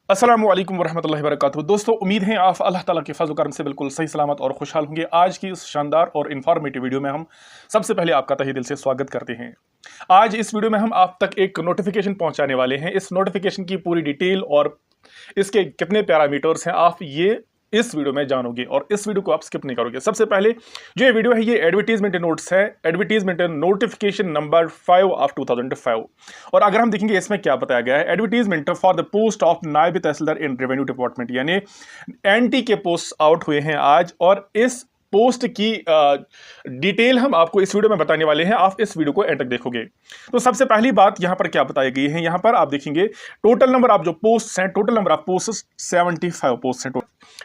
अस्सलामु अलैकुम वरहमतुल्लाहि वबरकातुहू। दोस्तों, उम्मीद है आप अल्लाह ताला के फज़ल करम से बिल्कुल सही सलामत और खुशहाल होंगे। आज की इस शानदार और इन्फॉर्मेटिव वीडियो में हम सबसे पहले आपका तहे दिल से स्वागत करते हैं। आज इस वीडियो में हम आप तक एक नोटिफिकेशन पहुंचाने वाले हैं। इस नोटिफिकेशन की पूरी डिटेल और इसके कितने पैरामीटर्स हैं आप ये इस वीडियो में जानोगे और इस वीडियो को आप स्किप नहीं करोगे। सबसे पहले जो ये वीडियो है ये एडवर्टीजमेंट नोट्स है, एडवर्टीजमेंट नोटिफिकेशन नंबर 5 ऑफ 2005। और अगर हम देखेंगे इसमें क्या बताया गया है, advertisement for the post of नायब तहसीलदार इन रेवेन्यू डिपार्टमेंट, यानी एनटी के पोस्ट आउट हुए हैं आज और इस पोस्ट की डिटेल हम आपको इस वीडियो में बताने वाले हैं। आप इस वीडियो को एंड तक देखोगे। तो सबसे पहली बात यहां पर क्या बताई गई है, यहां पर आप देखेंगे टोटल नंबर ऑफ जो पोस्ट हैं, total number of post 75 post हैं।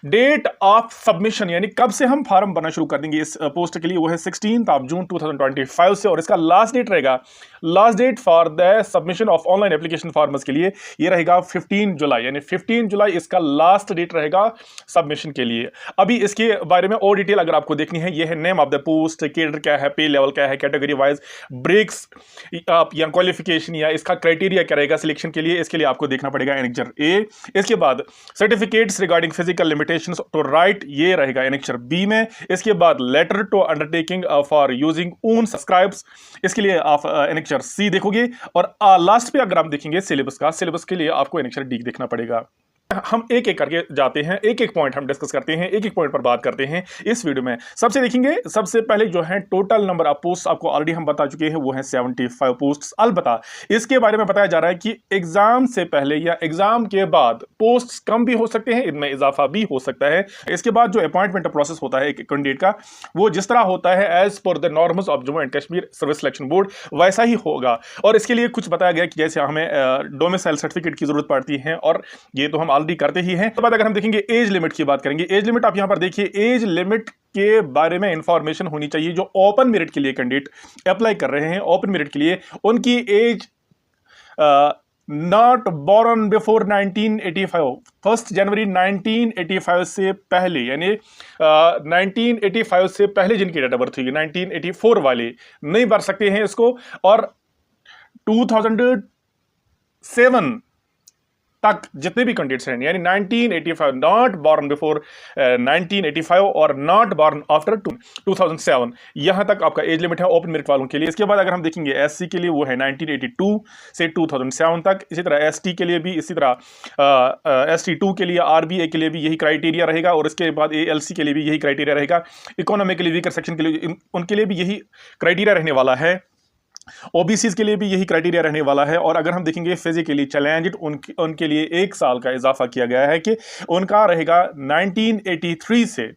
डेट ऑफ सबमिशन यानी कब से हम फॉर्म भरना शुरू कर देंगे इस पोस्ट के लिए, वो है 16 जून 2025 से। और इसका लास्ट डेट रहेगा, last date for the submission of online application formers के लिए ये रहेगा 15 जुलाई, यानी 15 जुलाई इसका लास्ट डेट रहेगा सबमिशन के लिए। अभी इसके बारे में और डिटेल अगर आपको देखनी है, ये है name of the post, cadre क्या है, पे लेवल क्या है, कैटेगरी वाइज ब्रेक्स या क्वालिफिकेशन या इसका क्राइटेरिया क्या रहेगा सिलेक्शन के लिए, इसके लिए आपको देखना पड़ेगा एनेक्चर ए। इसके बाद certificates regarding physical limitations to write, ये रहेगा एनेक्चर बी में। इसके बाद letter to undertaking for using own subscribes, इसके लिए आप एनेक्चर सी देखोगे। और लास्ट पे अगर आप देखेंगे सिलेबस का, सिलेबस के लिए आपको एनेक्चर डी देखना पड़ेगा। हम एक एक करके जाते हैं, एक एक पॉइंट हम डिस्कस करते हैं, एक एक पॉइंट पर बात करते हैं इस वीडियो में। सबसे देखेंगे, सबसे पहले जो है टोटल नंबर ऑफ पोस्ट आपको ऑलरेडी हम बता चुके हैं, वो है 75 पोस्ट। अलबत्ता इसके बारे में बताया जा रहा है कि एग्जाम से पहले या एग्जाम के बाद पोस्ट कम भी हो सकते हैं, इनमें इजाफा भी हो सकता है। इसके बाद जो अपॉइंटमेंट प्रोसेस होता है एक कैंडिडेट का, वो जिस तरह होता है as per the norms of Jammu and Kashmir Service Selection Board, वैसा ही होगा। और इसके लिए कुछ बताया गया कि जैसे हमें डोमिसाइल सर्टिफिकेट की जरूरत पड़ती है, और ये तो हम ऑलरेडी करते ही हैं। तो बाद अगर हम देखेंगे एज लिमिट की बात करेंगे, एज लिमिट आप यहां पर देखिए, एज लिमिट के बारे में इंफॉर्मेशन होनी चाहिए। जो ओपन मेरिट के लिए कैंडिडेट अप्लाई कर रहे हैं, ओपन मेरिट के लिए उनकी एज नॉट बोर्न बिफोर 1985, 1 जनवरी 1985 से पहले, यानी 1985 से पहले जिनकी डेट ऑफ बर्थ हुई, 1984 वाले नहीं भर सकते हैं इसको। और 2007 तक जितने भी कैंडिडेट्स हैं, यानी 1985, नॉट बॉर्न बिफोर 1985 और नॉट बॉर्न आफ्टर 2007, यहां तक आपका एज लिमिट है ओपन मेरिट वालों के लिए। इसके बाद अगर हम देखेंगे एससी के लिए, वो है 1982 से 2007 तक। इसी तरह एसटी के लिए भी, इसी तरह ST2 के लिए, RBA के लिए भी यही क्राइटेरिया रहेगा। और इसके बाद ALC के लिए भी यही क्राइटेरिया रहेगा। इकोनॉमिकली वीकर सेक्शन के लिए, उनके लिए भी यही क्राइटेरिया रहने वाला है। ओबीसी के लिए भी यही क्राइटेरिया रहने वाला है। और अगर हम देखेंगे फिजिकली चैलेंज्ड, उनके लिए 1 साल का इजाफा किया गया है कि उनका रहेगा 1983 से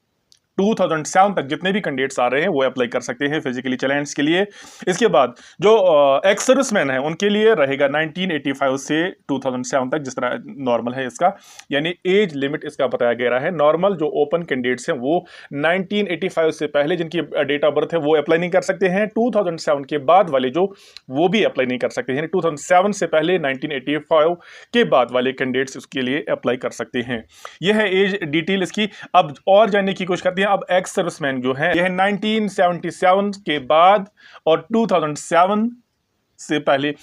2007 तक जितने भी कैंडिडेट्स आ रहे हैं वो अप्लाई कर सकते हैं फिजिकली चैलेंज के लिए। इसके बाद जो एक्स सर्विसमैन है उनके लिए रहेगा 1985 से 2007 तक, जिस तरह नॉर्मल है इसका, यानी एज लिमिट इसका बताया गया है। नॉर्मल जो ओपन कैंडिडेट्स हैं वो 1985 से पहले जिनकी डेट ऑफ बर्थ है वो अप्लाई नहीं कर सकते हैं। 2007 के बाद वाले जो, वो भी अप्लाई नहीं कर सकते हैं। 2007 से पहले 1985 के बाद वाले कैंडिडेट्स उसके लिए अप्लाई कर सकते हैं। यह है एज डिटेल इसकी। अब और जानने की कोशिश करते हैं। अब एक्स सर्विसमैन जो है, यह 1977 के बाद और 2007 से पहले।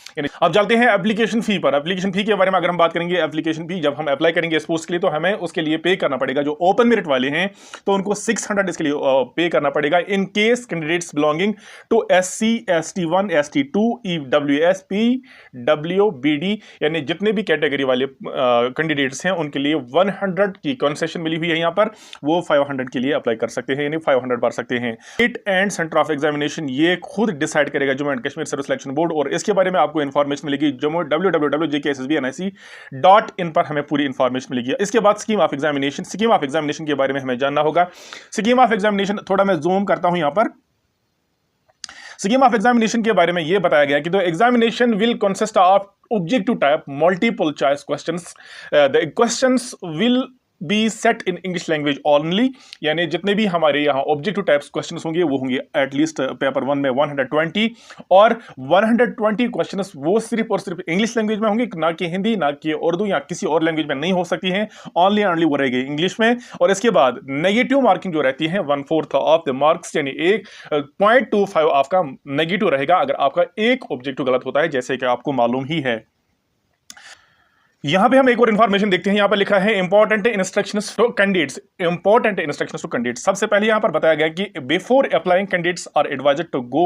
अब चलते हैं एप्लीकेशन फी पर। एप्लीकेशन फी के बारे में अगर हम बात करेंगे, एप्लीकेशन फी जब हम अप्लाई करेंगे इस पोस्ट के लिए तो हमें उसके लिए पे करना पड़ेगा। जो ओपन मेरिट वाले हैं तो उनको 600 इसके लिए पे करना पड़ेगा। In case candidates belonging to SC, ST1, ST2, EWS, PWBD, यानी जितने भी कैटेगरी वाले कैंडिडेट्स हैं उनके लिए 100 की कंसेशन मिली हुई है यहाँ पर, वो 500 के लिए अप्लाई कर सकते हैं, यानी 500 भर सकते हैं। Date and centre of examination ये खुद डिसाइड करेगा Jammu and Kashmir Service Selection Board. और इसके बारे में आपको इंफॉर्मेशन मिलेगी जम्मू www.jkssbnic.in पर हमें पूरी इंफॉर्मेशन मिलेगी। इसके बाद scheme of examination, scheme of examination के बारे में हमें जानना होगा। स्कीम ऑफ एग्जामिनेशन, थोड़ा मैं जूम करता हूं यहां पर। स्कीम ऑफ एग्जामिनेशन के बारे में यह बताया गया कि the examination will consist of objective type multiple choice questions. The questions will be set in English language only, यानी जितने भी हमारे यहाँ ऑब्जेक्टिव टाइप्स क्वेश्चंस होंगे वो होंगे एटलीस्ट पेपर 1 में 120, और 120 क्वेश्चंस वो सिर्फ और सिर्फ इंग्लिश लैंग्वेज में होंगे, ना कि हिंदी, ना कि उर्दू या किसी और लैंग्वेज में नहीं हो सकती हैं। ओनली एंड ओनली वो रहेगी इंग्लिश में। और इसके बाद नेगेटिव मार्किंग जो रहती है 1/4 ऑफ द मार्क्स, यानी 1.25 आपका नेगेटिव रहेगा अगर आपका एक ऑब्जेक्टिव गलत होता है, जैसे कि आपको मालूम ही है। यहां पे हम एक और इन्फॉर्मेशन देखते हैं। यहां पर लिखा है important instructions to candidates. Important instructions to candidates, सबसे पहले यहां पर बताया गया कि before applying candidates are advised to go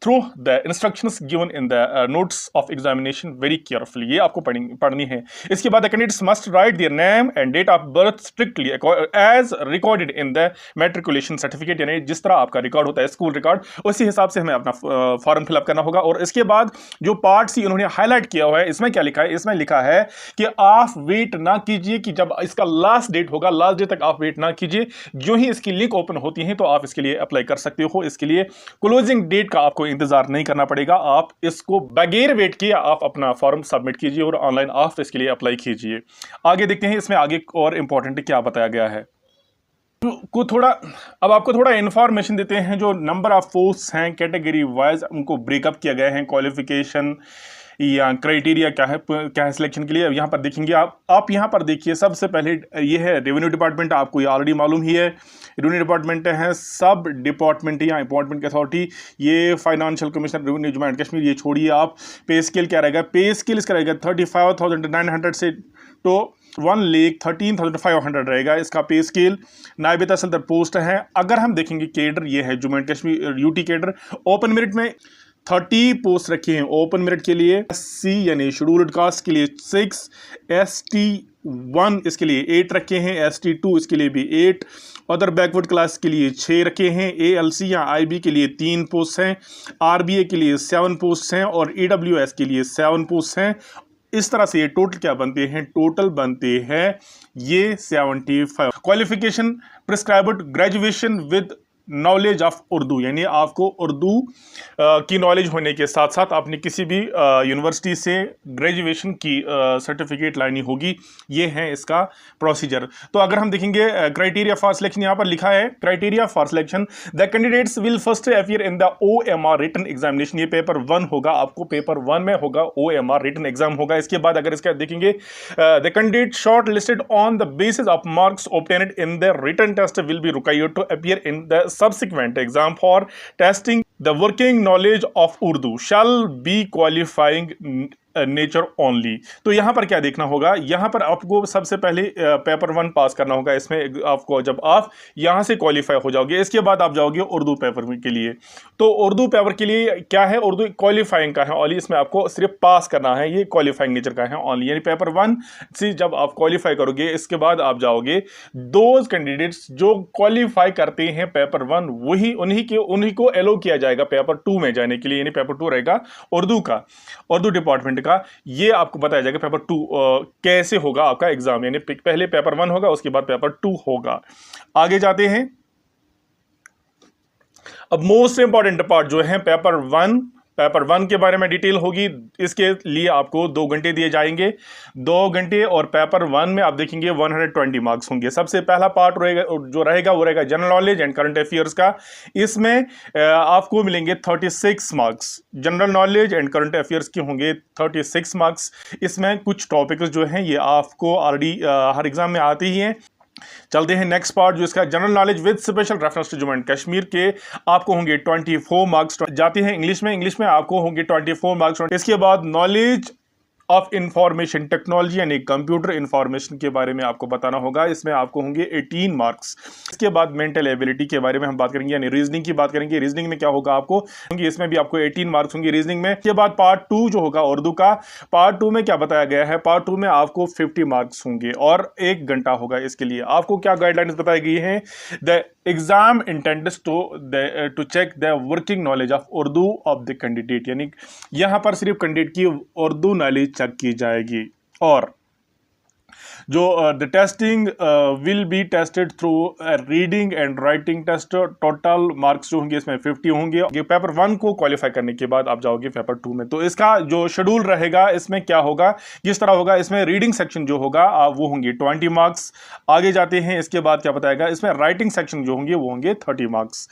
through the instructions given in the notes of examination very carefully. ये आपको पढ़नी है। इसके बाद the candidates must write their name and date of birth strictly as recorded in the matriculation certificate, यानी जिस तरह आपका रिकॉर्ड होता है स्कूल रिकॉर्ड, उसी हिसाब से हमें अपना फॉर्म फिलअप करना होगा। और इसके बाद जो पार्ट सी उन्होंने हाईलाइट किया हुआ है, इसमें क्या लिखा है? इसमें लिखा है कि आप वेट ना कीजिए कि जब इसका लास्ट डेट होगा, लास्ट डेट तक आप वेट ना कीजिए। जो ही इसकी लिंक ओपन होती है तो आप इसके लिए अप्लाई कर सकते हो। इसके लिए क्लोजिंग डेट का आपको इंतजार नहीं करना पड़ेगा। आप इसको बगैर वेट किए आप अपना फॉर्म सबमिट कीजिए और ऑनलाइन आप इसके लिए अप्लाई कीजिए। आगे देखते हैं इसमें आगे और इंपॉर्टेंट क्या बताया गया है। अब आपको थोड़ा इंफॉर्मेशन देते हैं। जो नंबर ऑफ पोस्ट हैं कैटेगरी वाइज उनको ब्रेकअप किया गया है। क्वालिफिकेशन या क्राइटेरिया क्या है सिलेक्शन के लिए, यहाँ पर देखेंगे आप यहाँ पर देखिए। सबसे पहले ये है रेवेन्यू डिपार्टमेंट, आपको ये ऑलरेडी मालूम ही है। रेवेन्यू डिपार्टमेंट है सब डिपार्टमेंट या अपॉइंटमेंट अथॉरिटी, ये financial commissioner revenue Jammu and Kashmir. ये छोड़िए आप। पे स्केल क्या रहेगा? पे स्केल इसका रहेगा 35,900 से तो 1,13,500 रहेगा इसका पे स्केल। नायब तहसीलदार पोस्ट है। अगर हम देखेंगे केडर, ये है Jammu and Kashmir UT cadre. Open merit में 30 पोस्ट रखी हैं ओपन मेरिट के लिए। SC यानी शेड्यूल्ड कास्ट के लिए 6, ST1 इसके लिए 8 रखे हैं, ST2 इसके लिए भी 8, अदर बैकवर्ड क्लास के लिए 6 रखे हैं, ALC या IB के लिए 3 पोस्ट हैं, RBA के लिए 7 पोस्ट हैं और EWS के लिए 7 पोस्ट हैं। इस तरह से ये टोटल क्या बनते हैं? टोटल बनते हैं ये 75। Qualification prescribed graduation with knowledge of Urdu, यानी आपको उर्दू की नॉलेज होने के साथ साथ आपने किसी भी यूनिवर्सिटी से ग्रेजुएशन की सर्टिफिकेट लानी होगी। ये है इसका प्रोसीजर। तो अगर हम देखेंगे क्राइटेरिया फॉर सिलेक्शन, यहाँ पर लिखा है criteria for selection the candidates will first appear in the OMR written examination. ये पेपर 1 होगा, आपको पेपर 1 में होगा OMR रिटन एग्जाम होगा। इसके बाद अगर इसका देखेंगे the candidate shortlisted on the basis of marks obtained in the written test will be required to appear in the subsequent exam for testing the working knowledge of Urdu shall be qualifying nature only. तो यहां पर क्या देखना होगा? यहां पर आपको सबसे पहले पेपर 1 पास करना होगा। इसमें आपको जब आप यहां से क्वालिफाई हो जाओगे, इसके बाद आप जाओगे उर्दू पेपर के लिए। तो उर्दू पेपर के लिए क्या है? उर्दू क्वालिफाइंग का है ओनली, इसमें आपको सिर्फ पास करना है। ये क्वालिफाइंग नेचर का है ओनली, यानी पेपर 1 से जब आप क्वालिफाई करोगे इसके बाद आप जाओगे। दोज कैंडिडेट्स जो क्वालिफाई करते हैं पेपर 1 वही उन्हीं को एलो किया जाएगा पेपर 2 में जाने के लिए, यानी पेपर 2 रहेगा उर्दू का, उर्दू डिपार्टमेंट का। ये आपको बताया जाएगा पेपर 2 कैसे होगा आपका एग्जाम, यानी पहले पेपर 1 होगा उसके बाद पेपर 2 होगा। आगे जाते हैं। अब मोस्ट इंपॉर्टेंट पार्ट जो है पेपर 1 के बारे में डिटेल होगी। इसके लिए आपको 2 घंटे दिए जाएंगे, 2 घंटे। और पेपर 1 में आप देखेंगे 120 मार्क्स होंगे। सबसे पहला पार्ट जो रहेगा वो रहेगा general knowledge and current affairs का। इसमें आपको मिलेंगे 36 marks. General knowledge and current affairs के होंगे 36 मार्क्स। इसमें कुछ टॉपिक्स जो हैं ये आपको ऑलरेडी हर एग्जाम में आते ही हैं। चलते हैं नेक्स्ट पार्ट जो इसका general knowledge with special reference to Jammu and Kashmir के आपको होंगे 24 मार्क्स। जाते हैं इंग्लिश में आपको होंगे 24 मार्क्स। इसके बाद नॉलेज ऑफ इंफॉर्मेशन टेक्नोलॉजी यानी कंप्यूटर इंफॉर्मेशन के बारे में आपको बताना होगा। इसमें आपको होंगे 18 मार्क्स। इसके बाद मेंटल एबिलिटी के बारे में हम बात करेंगे, यानी रीजनिंग की बात करेंगे। रीजनिंग में क्या होगा आपको होंगे, इसमें भी आपको 18 मार्क्स होंगे रीजनिंग में। इसके बाद पार्ट 2 जो होगा उर्दू का, पार्ट 2 में क्या बताया गया है? पार्ट 2 में आपको 50 मार्क्स होंगे और 1 घंटा होगा इसके लिए। आपको क्या गाइडलाइंस बताई गई है? The exam intends to check the working knowledge of Urdu of the candidate, यानी यहां पर सिर्फ कैंडिडेट की उर्दू नॉलेज चेक की जाएगी। और जो the testing will be tested through reading and writing test. Total marks जो होंगे इसमें 50 होंगे। ये पेपर 1 को क्वालिफाई करने के बाद आप जाओगे पेपर 2 में। तो इसका जो शेड्यूल रहेगा इसमें क्या होगा, किस तरह होगा? इसमें रीडिंग सेक्शन जो होगा वो होंगे 20 मार्क्स। आगे जाते हैं। इसके बाद क्या बताएगा? इसमें राइटिंग सेक्शन जो होंगे वो होंगे 30 मार्क्स।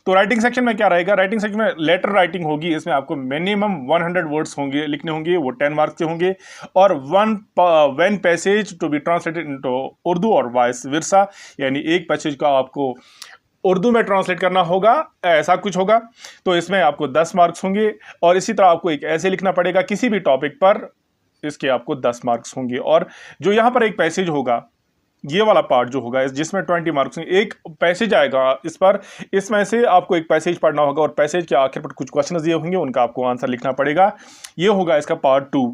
तो राइटिंग सेक्शन में क्या रहेगा? राइटिंग सेक्शन में लेटर राइटिंग होगी। इसमें आपको मिनिमम 100 वर्ड्स होंगे लिखने होंगे, वो 10 मार्क्स के होंगे। और one passage to be translated into Urdu और वाइस वर्सा, यानी एक पैसेज का आपको उर्दू में ट्रांसलेट करना होगा, ऐसा कुछ होगा। तो इसमें आपको 10 मार्क्स होंगे। और इसी तरह आपको एक ऐसे लिखना पड़ेगा किसी भी टॉपिक पर इसके आपको 10 मार्क्स होंगे। और जो यहाँ पर एक पैसेज होगा, ये वाला पार्ट जो होगा जिसमें 20 मार्क्स, एक पैसेज आएगा इस पर, इसमें से आपको एक पैसेज पढ़ना होगा और पैसेज के आखिर पर कुछ क्वेश्चन दिए होंगे, उनका आपको आंसर लिखना पड़ेगा। ये होगा इसका पार्ट 2।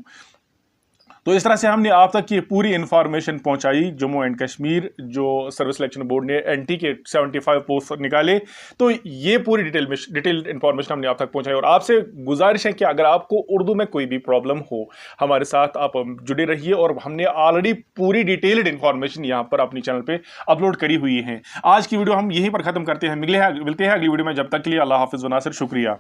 तो इस तरह से हमने आप तक ये पूरी इंफॉर्मेशन पहुंचाई। जम्मू एंड कश्मीर जो सर्विस सिलेक्शन बोर्ड ने एनटी के 75 पोस्ट निकाले, तो ये पूरी डिटेल इंफॉर्मेशन हमने आप तक पहुंचाई। और आपसे गुजारिश है कि अगर आपको उर्दू में कोई भी प्रॉब्लम हो, हमारे साथ आप जुड़े रहिए। और हमने ऑलरेडी पूरी डिटेल्ड इंफॉर्मेशन यहाँ पर अपनी चैनल पर अपलोड करी हुई है। आज की वीडियो हम यहीं पर खत्म करते हैं। मिलते हैं अगली वीडियो में। जब तक के लिए अल्लाह हाफिज़ व नासिर, शुक्रिया।